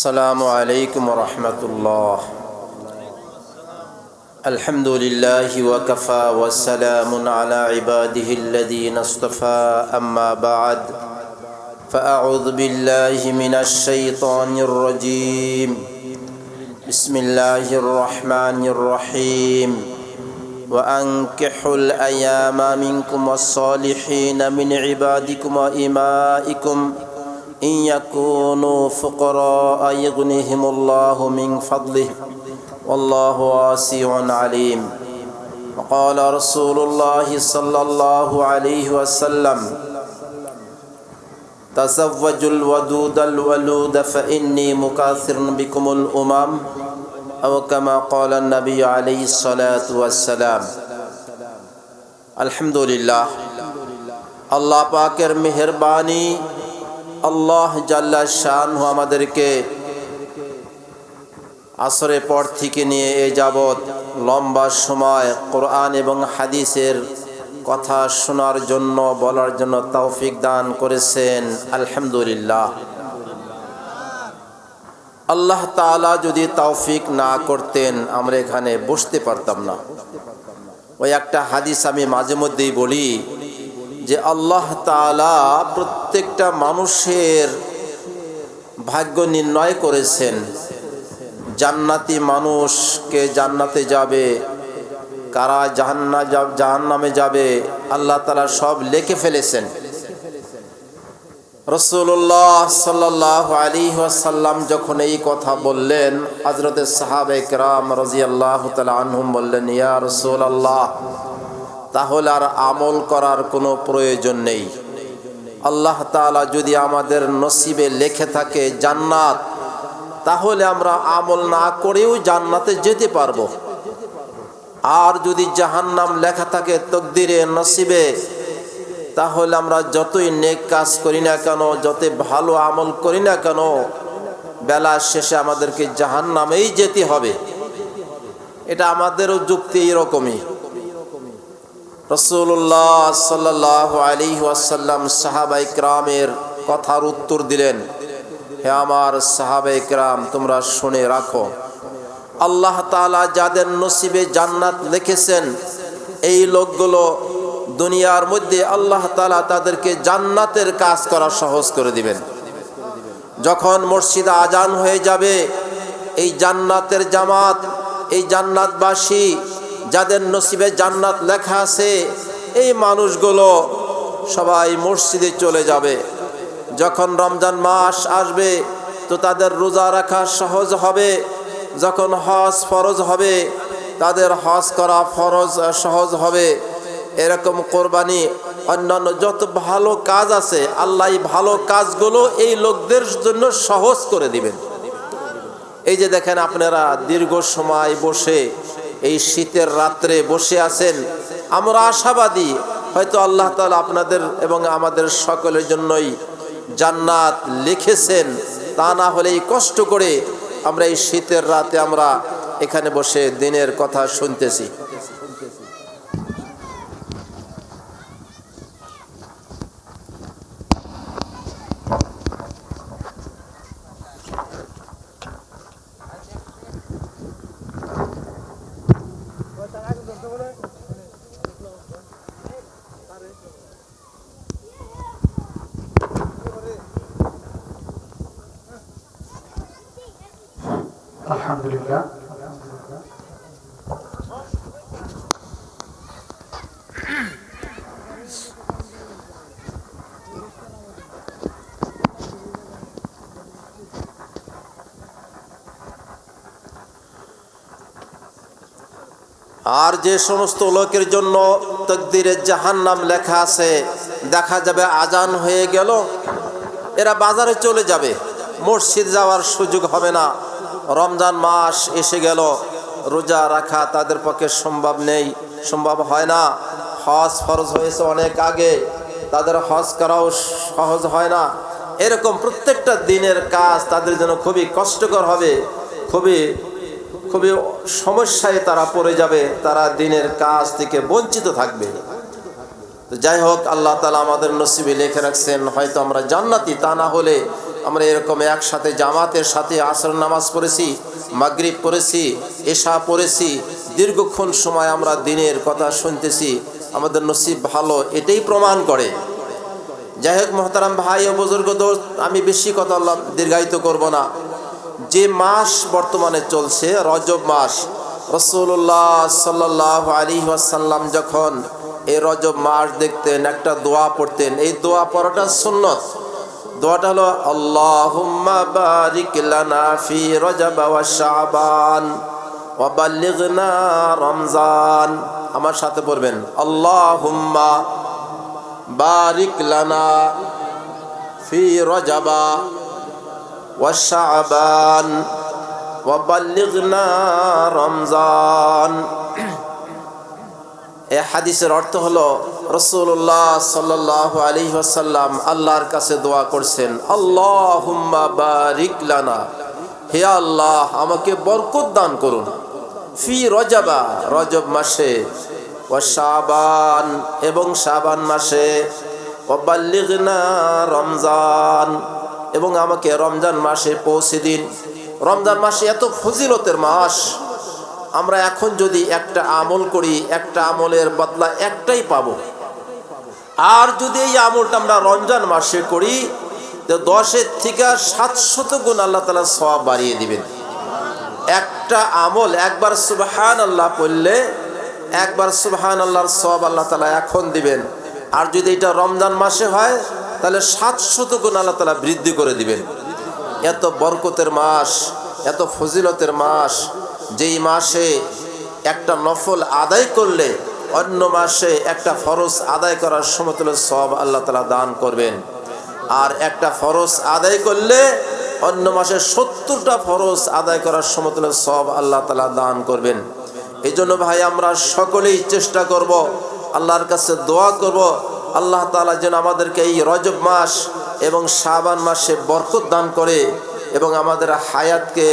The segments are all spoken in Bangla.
السلام عليكم ورحمة الله. الحمد لله وكفى والسلام على عباده الذين اصطفى أما بعد فأعوذ بالله من الشيطان الرجيم. بسم الله الرحمن الرحيم. وأنكحوا الأيام منكم والصالحين من عبادكم وإمائكم إن يكونوا فقراء يغنيهم الله من فضله والله واسع عليم. وقال رسول الله صلى الله عليه وسلم تزوجوا الودود الولود فإني مكاثر بكم الأمم أو كما قال النبي عليه الصلاة والسلام. الحمد لله. আল্লাহ পাকের মেহেরবানি, আল্লাহ জাল্লা শানহু আমাদেরকে আসরের পর থেকে নিয়ে এ যাবৎ লম্বা সময় কোরআন এবং হাদিসের কথা শোনার জন্য বলার জন্য তৌফিক দান করেছেন। আলহামদুলিল্লাহ। আল্লাহ তাআলা যদি তৌফিক না করতেন আমরা এখানে বসতে পারতাম না। ওই একটা হাদিস আমি মাঝে মধ্যেই বলি যে আল্লাহ তাআলা প্রত্যেকটা মানুষের ভাগ্য নির্ণয় করেছেন। জান্নাতি মানুষকে জান্নাতে যাবে, কারা জাহান্নামে যাবে আল্লাহ তাআলা সব লিখে ফেলেছেন। রাসূলুল্লাহ সাল্লাল্লাহু আলাইহি ওয়াসাল্লাম যখন এই কথা বললেন, হযরতে সাহাবায়ে কেরাম রাদিয়াল্লাহু তাআলা আনহুম বললেন, ইয়া রাসূলুল্লাহ, তাহলে আর আমল করার কোনো প্রয়োজন নেই। আল্লাহ তাআলা যদি আমাদের নসিবে লেখে থাকে জান্নাত, তাহলে আমরা আমল না করেও জান্নাতে যেতে পারবো। আর যদি জাহান্নাম লেখা থাকে তকদিরে নসিবে, তাহলে আমরা যতই নেক কাজ করি না কেন, যতই ভালো আমল করি না কেন, বেলা শেষে আমাদেরকে জাহান্নামেই যেতে হবে। এটা আমাদেরও যুক্তি এরকমই। রাসূলুল্লাহ সাল্লাল্লাহু আলাইহি ওয়াসাল্লাম সাহাবায়ে কেরামের কথার উত্তর দিলেন, হে আমার সাহাবায়ে কেরাম, তোমরা শুনে রাখো, আল্লাহ তাআলা যাদের নসিবে জান্নাত লিখেছেন এই লোকগুলো দুনিয়ার মধ্যে আল্লাহ তাআলা তাদেরকে জান্নাতের কাজ করা সহজ করে দিবেন। যখন মসজিদে আজান হয়ে যাবে, এই জান্নাতের জামাত, এই জান্নাতবাসী যাদের নসিবে জান্নাত লেখা আছে এই মানুষগুলো সবাই মসজিদে চলে যাবে। যখন রমজান মাস আসবে তো তাদের রোজা রাখা সহজ হবে। যখন হজ ফরজ হবে তাদের হজ করা ফরজ সহজ হবে। এরকম কোরবানি, অন্যান্য যত ভালো কাজ আছে আল্লাহ এই ভালো কাজগুলো এই লোকদের জন্য সহজ করে দিবেন। এই যে দেখেন, আপনারা দীর্ঘ সময় বসে এই শীতের রাত্রে বসে আছেন, আমরা আশাবাদী হয়তো আল্লাহ তাআলা আপনাদের এবং আমাদের সকলের জন্যই জান্নাত লিখেছেন। তা না হলে এই কষ্ট করে আমরা এই শীতের রাতে আমরা এখানে বসে দিনের কথা শুনতেছি। আলহামদুলিল্লাহ। আর যে সমস্ত লোকের জন্য তকদিরে জাহান্নাম লেখা আছে, দেখা যাবে আজান হয়ে গেল, এরা বাজারে চলে যাবে, মসজিদ যাওয়ার সুযোগ হবে না। রমজান মাস এসে গেল, রোজা রাখা তাদের পক্ষে সম্ভব হয় না। হজ ফরজ হয়েছে অনেক আগে, তাদের হজ করাও সহজ হয় না। এরকম প্রত্যেকটা দিনের কাজ তাদের জন্য খুবই কষ্টকর হবে, খুবই সমস্যায় তারা পড়ে যাবে, তারা দিনের কাজ থেকে বঞ্চিত থাকবে। তো যাই হোক, আল্লাহ তাআলা আমাদের নসিবে লিখে রাখছেন, হয়তো আমরা জান্নাতি, তা না হলে আমরা এরকম একসাথে জামাতের সাথে আসর নামাজ পড়েছি, মাগরিব পড়েছি, এশা পড়েছি, দীর্ঘক্ষণ সময় আমরা দিনের কথা শুনতেছি, আমাদের নসিব ভালো, এটাই প্রমাণ করে। যাই হোক মোহতারাম ভাই ও বুজুর্গ দোস্ত, আমি বেশি কথা দীর্ঘায়িত করব না। যে মাস বর্তমানে চলছে রজব মাস, রাসূলুল্লাহ সাল্লাল্লাহু আলাইহি ওয়াসাল্লাম যখন এই রজব মাস দেখতেন একটা দোয়া পড়তেন। এই দোয়া পড়াটা সুন্নত। দোয়াটা হলো আল্লাহুম্মা বারিক লানা ফি রজব ওয়া শাবান ওয়া বাল্লিগনা রমজান। আমার সাথে পড়বেন, আল্লাহুম্মা বারিক লানা ফি রজব ওয়া শাবান ওয়া বাল্লিগনা রমজান। এই হাদিসের অর্থ হলো রাসূলুল্লাহ সাল্লাল্লাহু আলাইহি ওয়াসাল্লাম আল্লাহর কাছে দোয়া করছেন, আল্লাহুম্মা বারিক লানা, হে আল্লাহ আমাকে বরকত দান করুন, ফি রজবা, রজব মাসে, ওয়া শাবান, এবং শাবান মাসে, ওয়া বাল্লিগনা রমজান, এবং আমাকে রমজান মাসে পৌঁছে দিন। রমজান মাসে এত ফজিলতের মাস, আমরা এখন যদি একটা আমল করি একটা আমলের বদলা একটাই পাবো, আর যদি এই আমলটা আমরা রমজান মাসে করি তো 10-এর থেকে 700 গুণ আল্লাহ তাআলা সওয়াব বাড়িয়ে দিবেন। একটা আমল একবার সুবহানাল্লাহ পড়লে একবার সুবহানাল্লাহর সওয়াব আল্লাহ তাআলা এখন দিবেন, আর যদি এটা রমজান মাসে হয় তাহলে 700 গুণ আল্লাহ তাআলা বৃদ্ধি করে দিবেন। এত বরকতের মাস, এত ফজিলতের মাস, যেই মাসে একটা নফল আদায় করলে অন্য মাসে একটা ফরজ আদায় করার সমতুল্য সওয়াব আল্লাহ তাআলা দান করবেন, আর একটা ফরজ আদায় করলে অন্য মাসে 70টা ফরজ আদায় করার সমতুল্য সওয়াব আল্লাহ তাআলা দান করবেন। এই জন্য ভাই আমরা সকলেই চেষ্টা করব, আল্লাহর কাছে দোয়া করব, আল্লাহ তাআলা যেন আমাদেরকে এই রজব মাস এবং শাবান মাসে বরকত দান করে এবং আমাদের হায়াতকে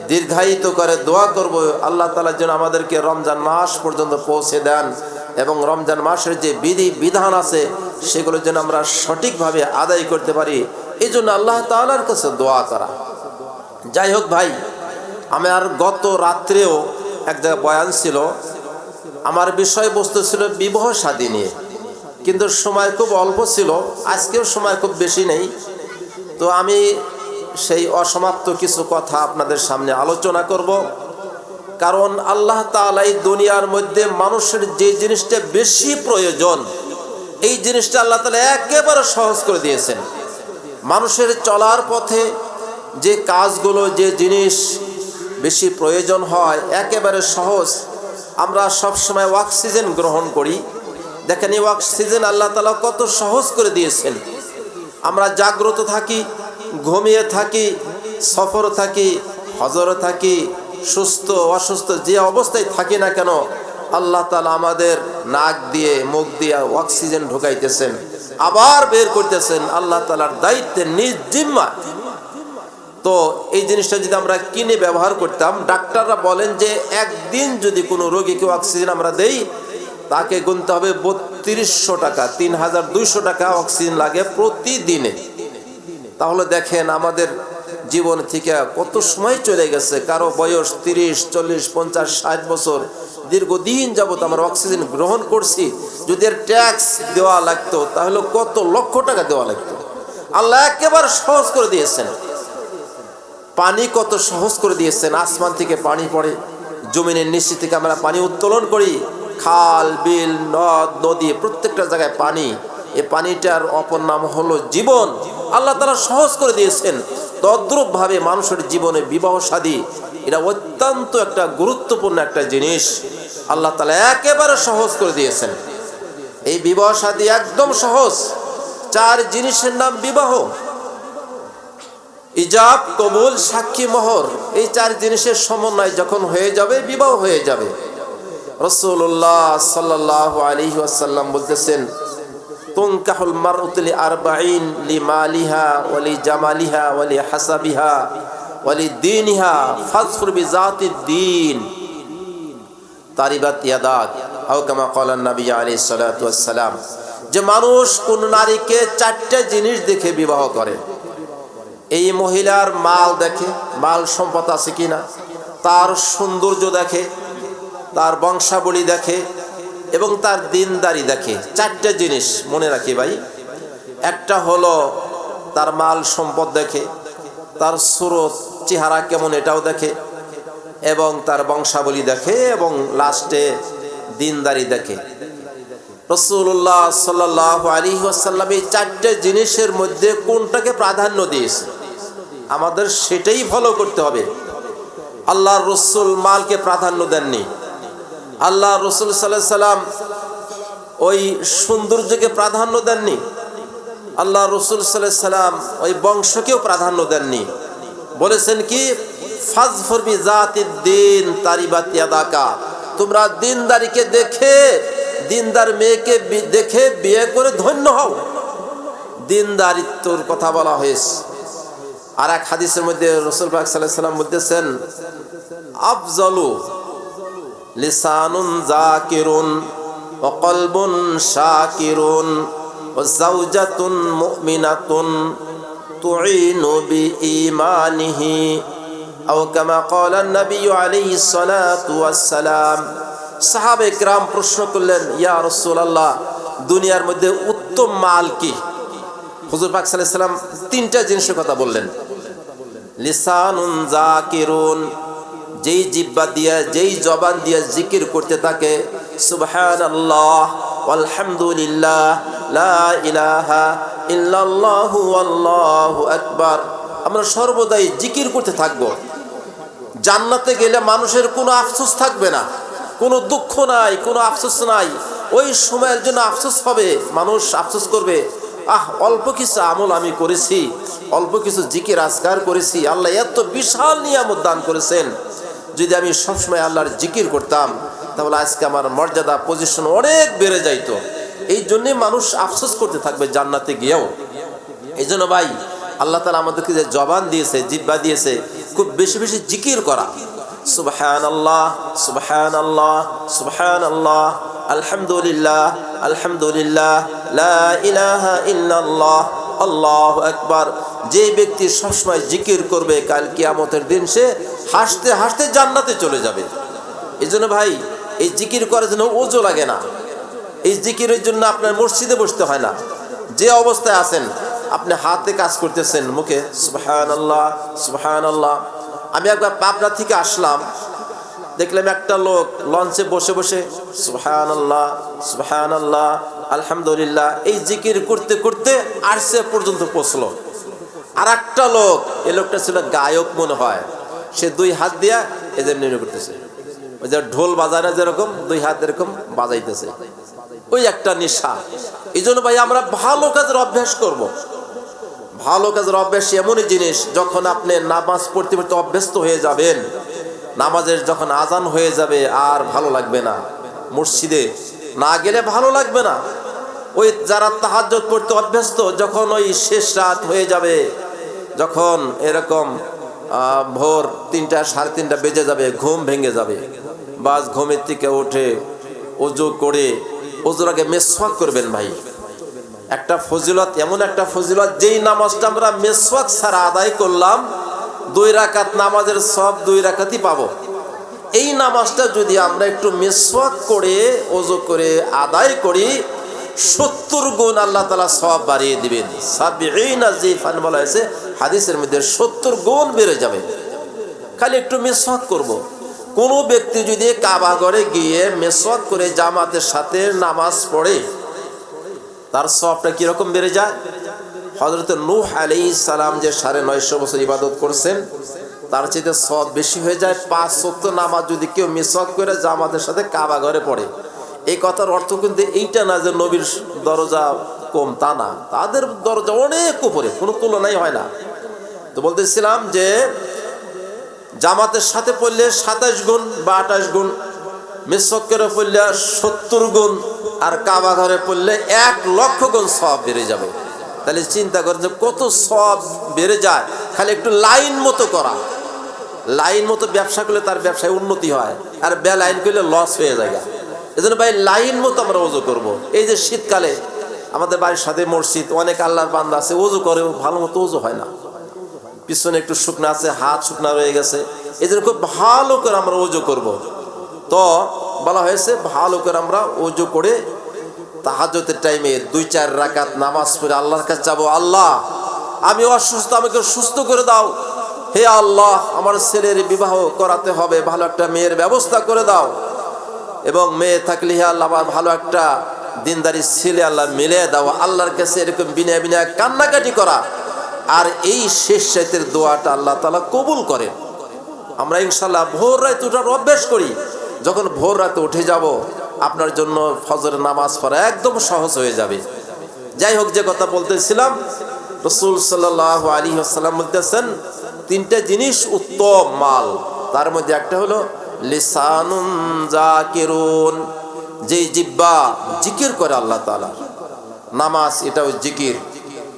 দীর্ঘায়িত করে। দোয়া করব আল্লাহ তাআলা যেন আমাদেরকে রমজান মাস পর্যন্ত পৌঁছে দেন এবং রমজান মাসের যে বিধি বিধান আছে সেগুলো যেন আমরা সঠিকভাবে আদায় করতে পারি। এই জন্য আল্লাহ তাআলার কাছে দোয়া করা। যাই হোক ভাই, আমার গত রাত্রেও এক জায়গায় বয়ান ছিল, আমার বিষয়বস্তু ছিল বিবাহ শাদী নিয়ে, কিন্তু সময় খুব অল্প ছিল, আজকেও সময় খুব বেশি নেই। তো আমি সেই অসমাপ্ত কিছু কথা আপনাদের সামনে আলোচনা করব, কারণ আল্লাহ তাআলা এই দুনিয়ার মধ্যে মানুষের যে জিনিসটা বেশি প্রয়োজন এই জিনিসটা আল্লাহ তাআলা একেবারে সহজ করে দিয়েছেন। মানুষের চলার পথে যে কাজগুলো, যে জিনিস বেশি প্রয়োজন হয় একেবারে সহজ। আমরা সবসময় অক্সিজেন গ্রহণ করি, দেখেন এই অক্সিজেন আল্লাহ তাআলা কত সহজ করে দিয়েছেন। আমরা জাগ্রত থাকি, ঘুমিয়ে থাকি, সফর থাকি, হজরে থাকি, সুস্থ অসুস্থ যে অবস্থায় থাকি না কেন আল্লাহ তাআলা আমাদের নাক দিয়ে মুখ দিয়ে অক্সিজেন ঢোকাইতেছেন, আবার বের করতেছেন, আল্লাহ তাআলার দায়িত্বে নিজ জিম্মা। তো এই জিনিসটা যদি আমরা কিনে ব্যবহার করতাম, ডাক্তাররা বলেন যে একদিন যদি কোনো রোগীকে অক্সিজেন আমরা দেই তাকে গুনতে হবে 3200 টাকা, 3200 টাকা অক্সিজেন লাগে প্রতিদিনে। তাহলে দেখেন আমাদের জীবন থেকে কত সময় চলে গেছে। কারো বয়স 30, 40, 50, 60 বছর, দীর্ঘদিন যাবত আমরা অক্সিজেন গ্রহণ করছি। যদি এর ট্যাক্স দেওয়া লাগতো তাহলে কত লক্ষ টাকা দেওয়া লাগতো। আল্লাহ একেবারে সহজ করে দিয়েছেন। পানি কত সহজ করে দিয়েছেন, আসমান থেকে পানি পড়ে, জমিনের নিচে থেকে আমরা পানি উত্তোলন করি, খাল বিল নদ নদী প্রত্যেকটা জায়গায় পানি। এই পানিটার অপর নাম হলো জীবন। আল্লাহ তাআলা সহজ করে দিয়েছেন। তদ্রূপভাবে মানুষের জীবনে বিবাহ শাদী এটা অত্যন্ত একটা গুরুত্বপূর্ণ একটা জিনিস, আল্লাহ তাআলা একেবারে সহজ করে দিয়েছেন। এই বিবাহ শাদী একদম সহজ। 4 জিনিসের নাম বিবাহ: ইজাব, কবুল, সাক্ষী, মোহর। এই 4 জিনিসের সমন্বয় যখন হয়ে যাবে বিবাহ হয়ে যাবে। রাসূলুল্লাহ সাল্লাল্লাহু আলাইহি ওয়াসাল্লাম বলতেছেন, তুনকাহুল মারআতু লি40 লিমালিহা ওয়া লিজামালিহা ওয়া লিহাসাবিহা ওয়া লিদীনিহা ফাযফুর বিযাতিদ দীন তারিবাত ইয়াদাক আও কামা ক্বালা নবী আলাইহিস সালাতু ওয়াস সালাম। যে মানুষ কোন নারীকে 4টা জিনিস দেখে বিবাহ করে, এই মহিলার মাল দেখে, মাল সম্পদ আছে কিনা, তার সৌন্দর্য দেখে, তার বংশাবলী দেখে এবং তার দিনদারি দেখে। চারটা জিনিস মনে রাখি ভাই। একটা হলো তার মাল সম্পদ দেখে, তার সুরত চেহারা কেমন এটাও দেখে, এবং তার বংশাবলী দেখে, এবং লাস্টে দিনদারি দেখে। রাসূলুল্লাহ সাল্লাল্লাহু আলাইহি ওয়াসাল্লাম এই চারটে জিনিসের মধ্যে কোনটাকে প্রাধান্য দিয়েছে, আমাদের সেটাই ফলো করতে হবে। আল্লাহর রাসূল মালকে প্রাধান্য দেননি। আল্লাহর রাসূল সাল্লাল্লাহু আলাইহি সাল্লাম ওই সৌন্দর্যকে প্রাধান্য দেননি। আল্লাহর রাসূল সাল্লাল্লাহু আলাইহি সাল্লাম ওই বংশকেও প্রাধান্য দেননি। বলেছেন কি, ফাজফর বিজাতিদ দিন তারিবাত ইয়াদাকা, তোমরা দিনদারিকে দেখে, দিনদার মেয়েকে দেখে বিয়ে করে ধন্য হও। দিনদারিত্বর কথা বলা হয়েছে। আর এক হাদিসের মধ্যে রাসূল পাক সাল্লাল্লাহু আলাইহি সাল্লাম বলতেছেন, আফজালু লিসানুন যাকিরুন ওয়া কলবুন শাকিরুন ওয়া যাওজাতুন মুমিনাতুন তুঈনু বিঈমানিহি আও কামা ক্বালা নবী আলাইহিস সালাতু ওয়াস সালাম। সাহাবে কিরাম প্রশ্ন করলেন, ইয়া রাসূলুল্লাহ, দুনিয়ার মধ্যে উত্তম মাল কি? হুজুর পাক সাল্লাল্লাহু আলাইহি সাল্লাম তিনটা জিনিসের কথা বললেন। লিসানুন যাকিরুন, যেই জিহ্বা দিয়ে, যেই জবান দিয়ে জিকির করতে থাকে, সুবহানাল্লাহ আলহামদুলিল্লাহ লা ইলাহা ইল্লাল্লাহু আল্লাহু আকবার, আমরা সর্বদাই জিকির করতে থাকবো। জান্নাতে গেলে মানুষের কোনো আফসোস থাকবে না, কোনো দুঃখ নাই, কোনো আফসোস নাই। ওই সময়ের জন্য আফসোস হবে, মানুষ আফসোস করবে, অল্প কিছু আমল আমি করেছি, অল্প কিছু জিকির আজকার করেছি, আল্লাহ এত বিশাল নিয়ামত দান করেছেন, যদি আমি সবসময় আল্লাহর জিকির করতাম তাহলে আজকে আমার মর্যাদা পজিশন অনেক বেড়ে যাইতো। এই জন্যে মানুষ আফসোস করতে থাকবে জান্নাতে গিয়েও। এই জন্য ভাই, আল্লাহ তাআলা আমাদেরকে যে জবান দিয়েছে, জিহ্বা দিয়েছে, খুব বেশি বেশি জিকির করা। সুবহানাল্লাহ সুবহানাল্লাহ সুবহানাল্লাহ আলহামদুলিল্লাহ আলহামদুলিল্লাহ লা ইলাহা ইল্লাল্লাহ আল্লাহু আকবার। যে ব্যক্তি সবসময় জিকির করবে, কাল কিয়ামতের দিন সে হাসতে হাসতে জান্নাতে চলে যাবে। এই জন্য ভাই, এই জিকির করার জন্য ওযু লাগে না। এই জিকিরের জন্য আপনার মসজিদে বসতে হয় না। যে অবস্থায় আছেন, আপনি হাতে কাজ করতেছেন, মুখে সুবহানাল্লাহ সুবহানাল্লাহ। আমি একবার পাবনা থেকে আসলাম, দেখলাম একটা লোক লঞ্চে বসে বসে সুবহানাল্লাহ সুবহানাল্লাহ আলহামদুলিল্লাহ এই জিকির করতে করতে আরশে পর্যন্ত পৌঁছলো। আর একটা লোক, এই লোকটা ছিল গায়ক মনে হয়, সে দুই হাত দিয়া এজন্য করতেছে, ওই যে ঢোল বাজায় না যেরকম, দুই হাত এরকম বাজাইতেছে, ওই একটা নেশা। এই জন্য ভাই, আমরা ভালো কাজের অভ্যাস করব। ভালো কাজের অভ্যাস এমনই জিনিস, যখন আপনি নামাজ পড়তে পড়তে অভ্যস্ত হয়ে যাবেন, নামাজের যখন আজান হয়ে যাবে আর ভালো লাগবে না, মসজিদে না গেলে ভালো লাগবে না। ওই যারা তাহাজ্জুদ পড়তে অভ্যস্ত, যখন ওই শেষ রাত হয়ে যাবে, যখন এরকম ভোর 3টা 3:30 বেজে যাবে, ঘুম ভেঙে যাবে, বাস ঘুমের থেকে উঠে ওযু করে, ওযুর আগে মেসওয়াক করবেন ভাই। একটা ফজিলত, এমন একটা ফজিলত, যেই নামাজটা আমরা মেসওয়াক ছাড়া আদায় করলাম, 2 রাকাত নামাজের সব 2 রাকাতই পাবো। এই নামাজটা যদি আমরা একটু মেসওয়াক করে ওযু করে আদায় করি, 70 গুণ আল্লাহ তাআলা সওয়াব বাড়িয়ে দিবেন। 70 জিফান বলা হয়েছে হাদিসের মধ্যে, 70 গুণ বেড়ে যাবে। খালি একটু মেসওয়াক করব। কোনো ব্যক্তি যদি কাবা ঘরে গিয়ে মেসওয়াক করে জামাতের সাথে নামাজ পড়ে, তার সওয়াবটা কিরকম বেড়ে যায়? হযরত নূহ আলাইহিস সালাম যে 950 বছর ইবাদত করছেন, তার চাইতে সওয়াব বেশি হয়ে যায়। 5 ওয়াক্ত নামাজ যদি কেউ মিসওয়াক করে জামাতের সাথে কাবা ঘরে পড়ে। এই কথার অর্থ কিন্তু এইটা না যে নবীর দরজা কম, তা না, তাদের দরজা অনেক উপরে, কোনো তুলনাই হয় না। তো বলতেছিলাম যে জামাতের সাথে পড়লে 27 গুণ বা 28 গুণ, মিসওয়াক করে পড়লে 70 গুণ, আর কাবা ঘরে পড়লে 1 লক্ষ গুণ সওয়াব বেড়ে যাবে। তাহলে চিন্তা করেন যে কত সওয়াব বেড়ে যায়। খালি একটু লাইন মতো করা, লাইন মতো ব্যবসা করলে তার ব্যবসায় উন্নতি হয়, আর বেলাইন করলে লস হয়ে যায়। এজন্য ভাই, লাইন মতো আমরা ওযু করব। এই যে শীতকালে আমাদের বাড়ির সাথে মসজিদ, অনেক আল্লাহর বান্দা আছে ওযু করে, ভালো মতো ওযু হয় না। পিছনে একটু শুকনা আছে, হাত শুকনা রয়ে গেছে, এই জন্য খুব ভালো করে আমরা ওযু করব। তো বলা হয়েছে ভালো করে আমরা ওযু করে তাহাজ্জুদের টাইমে 2-4 রাকাত নামাজ পড়ে আল্লাহর কাছে যাবো, আল্লাহ আমি অসুস্থ, আমাকে সুস্থ করে দাও। হে আল্লাহ, আমার ছেলের বিবাহ করাতে হবে, ভালো একটা মেয়ের ব্যবস্থা করে দাও। এবং মেয়ে থাকলে হে আল্লাহ আমার ভালো একটা দিনদারি ছেলে আল্লাহ মিলে দাও। আল্লাহর কাছে এরকম বিনয় বিনয় কান্নাকাটি করা, আর এই শেষ রাতের দোয়াটা আল্লাহ তাআলা কবুল করেন। আমরা ইনশাআল্লাহ ভোর রাতে ওঠার অভ্যাস করি। যখন ভোর রাতে উঠে যাব, আপনার জন্য ফজরের নামাজ পড়া একদম সহজ হয়ে যাবে। যাই হোক, যে কথা বলতেছিলাম, রাসূল সাল্লাল্লাহু আলাইহি ওয়াসাল্লাম বলতেছেন 3টা জিনিস উত্তম মাল, তার মধ্যে একটা হলো লিসানুন যাকিরুন, যেই জিহ্বা জিকির করে আল্লাহ তাআলা। নামাজ এটাও জিকির,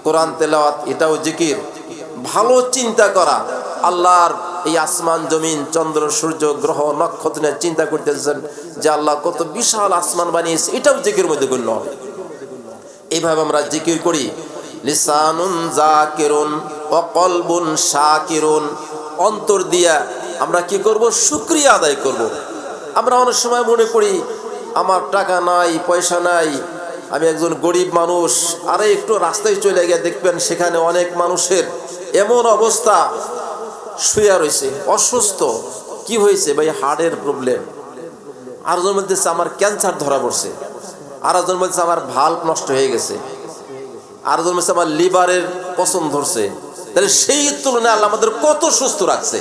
কোরআন তেলাওয়াত এটাও জিকির, ভালো চিন্তা করা, আল্লাহর এই আসমান জমিন চন্দ্র সূর্য গ্রহ নক্ষত্র নিয়ে চিন্তা করতেছেন যে আল্লাহ কত বিশাল আসমান বানিয়েছে, এটাও জিকির মধ্যে গণ্য হবে। এইভাবে আমরা জিকির করি। লিসানুন যাকিরুন ওয়া কলবুন শাকিরুন, অন্তর দিয়া আমরা কি করব? শুকরিয়া আদায় করব। আমরা অনেক সময় মনে করি আমার টাকা নাই, পয়সা নাই, আমি একজন গরিব মানুষ। আরে একটু রাস্তায় চলে গিয়ে দেখবেন সেখানে অনেক মানুষের এমন অবস্থা, শুয়ে রয়েছে অসুস্থ। কি হয়েছে ভাই? হার্টের প্রবলেম। আরেকজন বলতেছে আমার ক্যান্সার ধরা পড়ছে, আরেকজন বলছে আমার ভাল্ব নষ্ট হয়ে গেছে, আরেকজন বলছে আমার লিভারের পচন ধরছে। তাহলে সেই তুলনায় আল্লাহ আমাদের কত সুস্থ রাখছে।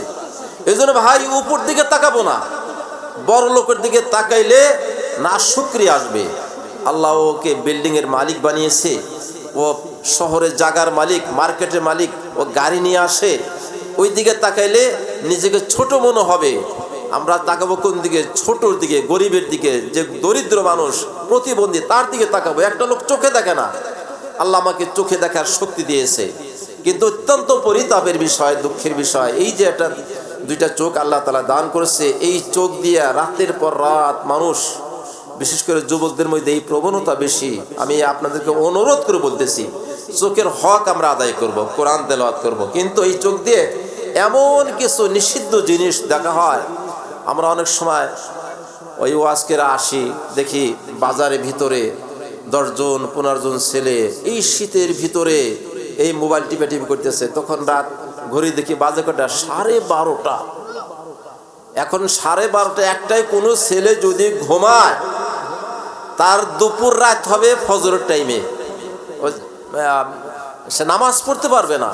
এই জন্য ভাই উপর দিকে তাকাবো না, বড় লোকের দিকে তাকাইলে না শুকরিয়া আসবে। আল্লাহ ওকে বিল্ডিং এর মালিক বানিয়েছে, ও শহরের জায়গার মালিক, মার্কেটের মালিক, ও গাড়ি নিয়ে আসে। ওই দিকে তাকাইলে নিজেকে ছোট মনে হবে। আমরা তাকাবো কোন দিকে? ছোটর দিকে, গরিবের দিকে, যে দরিদ্র মানুষ, প্রতিবন্ধী, তার দিকে তাকাবো। একটা লোক চোখে দেখে না, আল্লাহ আমাকে চোখে দেখার শক্তি দিয়েছে। কিন্তু অত্যন্ত পরিতাপের বিষয়, দুঃখের বিষয়, এই যে একটা 2টা চোখ আল্লাহ তাআলা দান করেছে, এই চোখ দিয়ে রাতের পর রাত মানুষ, বিশেষ করে যুবকদের মধ্যে এই প্রবণতা বেশি। আমি আপনাদেরকে অনুরোধ করে বলতেছি, চোখের হক আমরা আদায় করব, কোরআন তেলাওয়াত করব। কিন্তু এই চোখ দিয়ে এমন কিছু নিষিদ্ধ জিনিস দেখা হয়। আমরা অনেক সময় ওই ওয়াজকেরা আসি, দেখি বাজারের ভিতরে 10 জন 15 জন ছেলে এই শীতের ভিতরে এই মোবাইল টিপি করতেছে। তখন রাত ঘড়ি দেখি বাজে কটা? 12:30। এখন 12:30 একটাই কোনো ছেলে যদি ঘুমায়, তার দুপুর রাত হবে ফজরের টাইমে, সে নামাজ পড়তে পারবে না।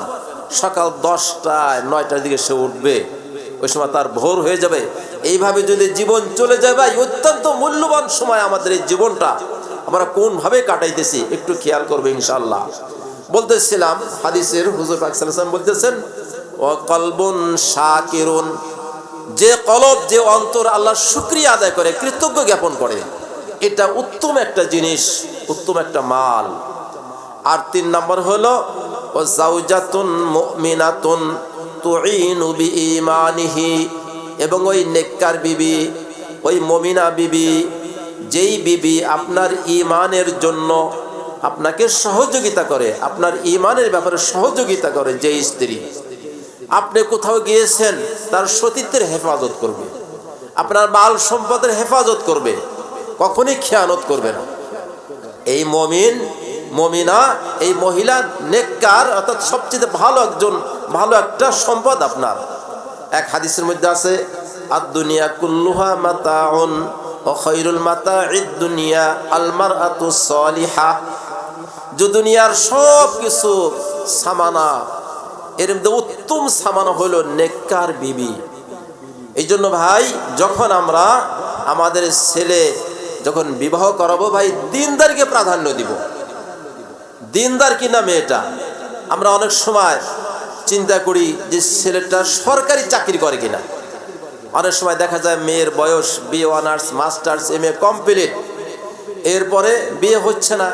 সকাল 10টায় 9টার দিকে সে উঠবে, ওই সময় তার ভোর হয়ে যাবে। এইভাবে যদি জীবন চলে যায় ভাই, অত্যন্ত মূল্যবান সময় আমাদের এই জীবনটা আমরা কোনভাবে কাটাইতেছি একটু খেয়াল করবে ইনশাআল্লাহ। বলতেছিলাম হাদিসের হুজুর পাক সাল্লাল্লাহু আলাইহি ওয়াসাল্লাম বলতেছেন ওয়া কলবুন শাকিরুন, যে কলব, যে অন্তর আল্লাহর শুকরিয়া আদায় করে, কৃতজ্ঞ জ্ঞাপন করে, এটা উত্তম একটা জিনিস, উত্তম একটা মাল। আর 3 নম্বর হলো ওয়া যাওজাতুন মুমিনাতুন তুঈনু বিঈমানিহি, এবং ওই নেককার বিবি, ওই মুমিনা বিবি, যেই বিবি আপনার ঈমানের জন্য আপনাকে সহযোগিতা করে, আপনার ঈমানের ব্যাপারে সহযোগিতা করে, যে স্ত্রী, আপনি কোথাও গিয়েছেন তার সতীত্বের হেফাজত করবে, আপনার মাল সম্পদের হেফাজত করবে, কখনই খেয়ানত করবে না। এই মুমিন, মুমিনা, এই মহিলা নেককার, অর্থাৎ সবচেয়ে ভালো একটা সম্পদ আপনার। এক হাদিসের মধ্যে আছে আদ-দুনিয়া কুল্লুহা মাতাউন ওয়া খায়রুল মাতাঈদ দুনিয়া আল মারআতুস সালিহা, যে দুনিয়ার সব কিছু সামানা, এর মধ্যে উত্তম সামানা হলো নেককার বিবি। এই জন্য ভাই, যখন আমরা আমাদের ছেলে যখন বিবাহ করাবো ভাই, দিনদারকে প্রাধান্য দিব। দিনদার কিনা মেয়েটা, আমরা অনেক সময় চিন্তা করি যে ছেলেটা সরকারি চাকরি করে কিনা। অনেক সময় দেখা যায় মেয়ের বয়স BA honours, masters, MA complete, এরপরে বিয়ে হচ্ছে না,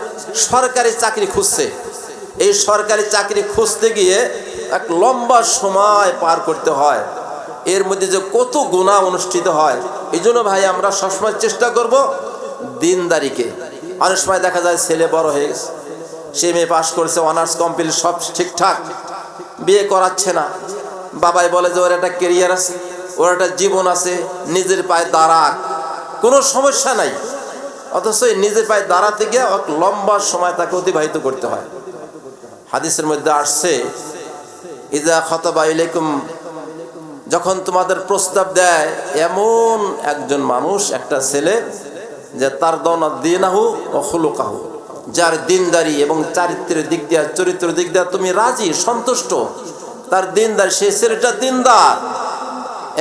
সরকারি চাকরি খুঁজছে। এই সরকারি চাকরি খুঁজতে গিয়ে এক লম্বা সময় পার করতে হয়, এর মধ্যে যে কত গুনাহ অনুষ্ঠিত হয়। এই জন্য ভাই আমরা সবসময় চেষ্টা করব দিনদারিকে। অনেক সময় দেখা যায় ছেলে বড় হয়ে গেছে, সে MA পাস করেছে, অনার্স কমপ্লিট, সব ঠিকঠাক, বিয়ে করাচ্ছে না। বাবাই বলে যে ওর একটা কেরিয়ার আছে, ওর একটা জীবন আছে, নিজের পায়ে দাঁড়াক, কোনো সমস্যা নাই। অথচ নিজের পায়ে দাঁড়াতে গিয়ে লম্বা সময় তাকে অতিবাহিত করতে হয়। হাদিসের মধ্যে আসছে, ইজা খাতাবা ইলাইকুম, যখন তোমাদের প্রস্তাব দেয় এমন একজন মানুষ, একটা ছেলে, যে তার দনা দিনাহু ও খুলুকাহু, যার দিনদারি এবং চারিত্রের দিক দিয়ে, চরিত্রের দিক দিয়ে তুমি রাজি, সন্তুষ্ট, তার দিনদার, সেই ছেলেটা দিনদার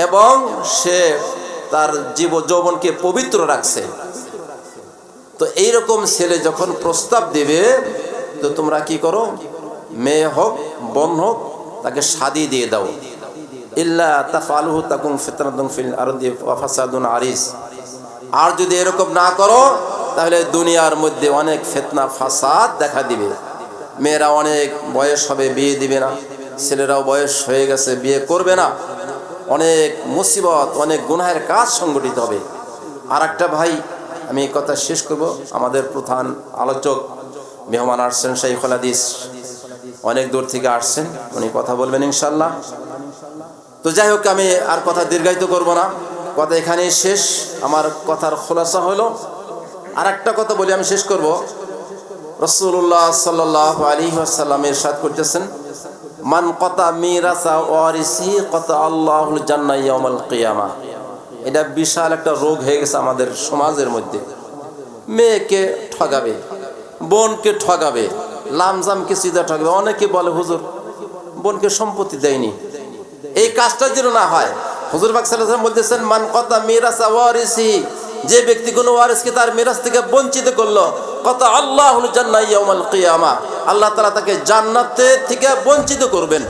এবং সে তার যৌবনকে পবিত্র রাখছে, তো এইরকম ছেলে যখন প্রস্তাব দিবে, তো তোমরা কি করো, মেয়ে হোক বোন হোক, তাকে শাদি দিয়ে দাও। ইল্লা তাফআলুহু তাকুন ফিতনাতুন ফিল আরদি ওয়া ফাসাদুন আরিজ, আর যদি এরকম না করো তাহলে দুনিয়ার মধ্যে অনেক ফিতনা ফাসাদ দেখা দিবে। মেয়েরা অনেক বয়স হবে, বিয়ে দিবে না, ছেলেরাও বয়স হয়ে গেছে, বিয়ে করবে না, অনেক মুসিবত, অনেক গুনাহের কাজ সংগঠিত হবে। আর একটা ভাই, আমি কথা শেষ করব, আমাদের প্রধান আলোচক মেহমান আসছেন, শাইখুল হাদিস, অনেক দূর থেকে আসছেন, উনি কথা বলবেন ইনশাল্লাহ। তো যাই হোক, আমি আর কথা দীর্ঘায়িত করব না, কথা এখানেই শেষ। আমার কথার খোলাসা হলো, আর একটা কথা বলি আমি শেষ করব। রাসূলুল্লাহ সাল্লাল্লাহু আলাইহি ওয়াসাল্লাম ইরশাদ করতেছেন, মান কাতা মিরাসা ওয়ারিসি কাতা আল্লাহুল জান্নাহ ইয়াউমাল কিয়ামা। এটা বিশাল একটা রোগ হয়ে গেছে আমাদের সমাজের মধ্যে। মেয়েকে ঠগাবে, বোনকে ঠগাবে, লামজাম কিছু দিয়ে ঠগাবে। অনেকে বলে হুজুর বোনকে সম্পত্তি দেয়নি, এই কাজটা যেন না হয়। হুজুর পাক সাল্লাল্লাহু আলাইহি ওয়াসাল্লাম বলতেছেন, মান কাতা মিরাসা ওয়ারিসি, যে ব্যক্তি কোনো ওয়ারিসকে তার মিরাস থেকে বঞ্চিত করলো, কাতা আল্লাহুল জান্নাহ ইয়াউমাল কিয়ামা, আল্লাহ তাআলা তাকে জান্নাত থেকে বঞ্চিত করবেন।